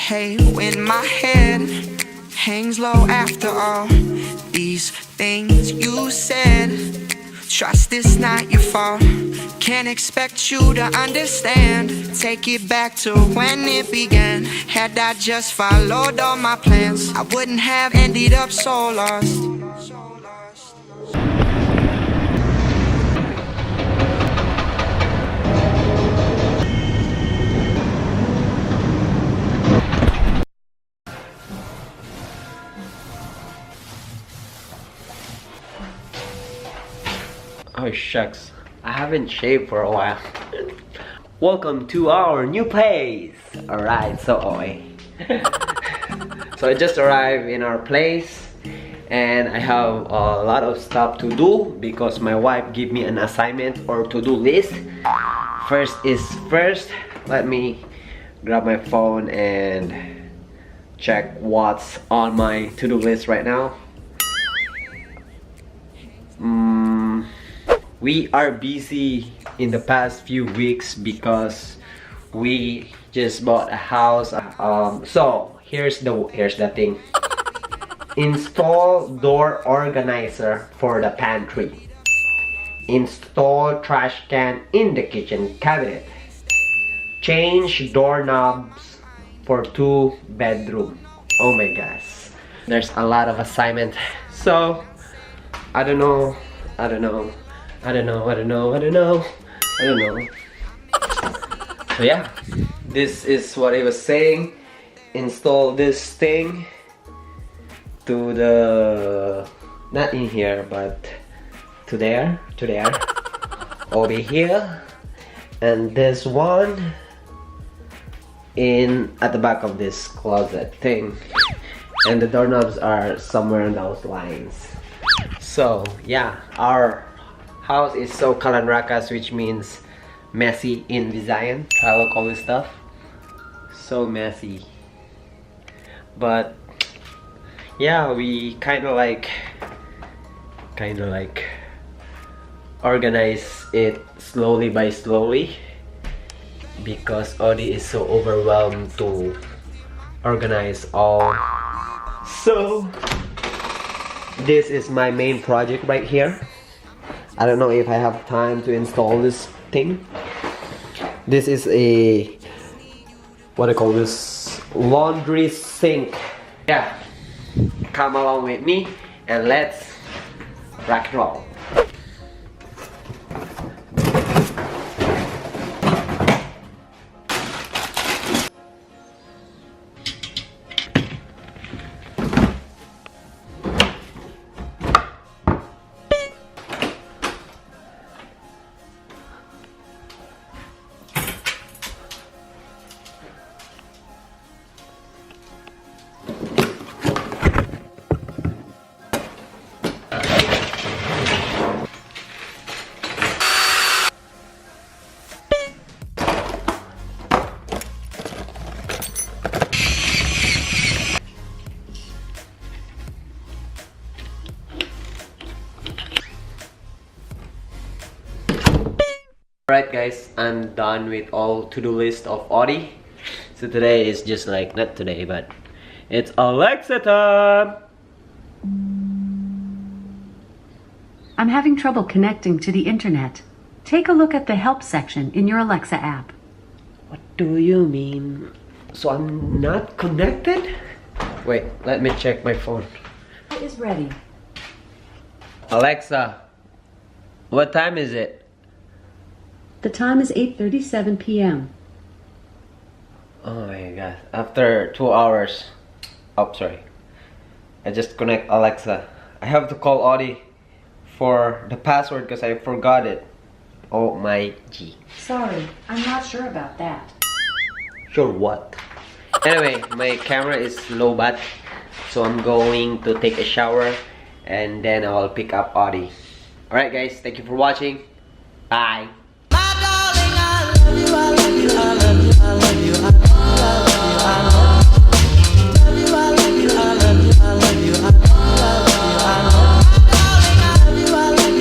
Hey, when my head hangs low after all these things you said, trust it's not your fault. Can't expect you to understand. Take it back to when it began. Had I just followed all my plans, I wouldn't have ended up so lost. Oh shucks, I haven't shaved for a while. Welcome to our new place. Alright, so so I just arrived in our place and I have a lot of stuff to do because my wife gave me an assignment or to-do list. First is first, let me grab my phone and check what's on my to-do list right now. We are busy in the past few weeks because we just bought a house. So here's the thing. Install door organizer for the pantry. Install trash can in the kitchen cabinet. Change doorknobs for 2 bedroom. Oh my gosh, there's a lot of assignment. So I don't know. So yeah, this is what I was saying. Install this thing to the, not in here, but to there, over here, and this one in at the back of this closet thing, and the doorknobs are somewhere in those lines. So yeah, our house is so kalanrakas, which means messy in Visayan, Tagalog stuff. So messy. But yeah, we kind of like organize it slowly by slowly because Ode is so overwhelmed to organize all. So this is my main project right here. I don't know if I have time to install this thing. This is a, what I call this, laundry sink. Yeah, come along with me and let's rock and roll. Alright guys, I'm done with all to-do list of Ode. So today is just like, not today, but it's Alexa time! I'm having trouble connecting to the internet. Take a look at the help section in your Alexa app. What do you mean? So I'm not connected? Wait, let me check my phone. It is ready. Alexa, what time is it? The time is 8:37 p.m. Oh my god, after 2 hours. Oh, sorry. I just connect Alexa. I have to call Ode for the password because I forgot it. Oh my G. Sorry, I'm not sure about that. Sure what? Anyway, my camera is low bat, so I'm going to take a shower and then I'll pick up Ode. Alright guys, thank you for watching. Bye. I love you, I love you, I love you, I love you.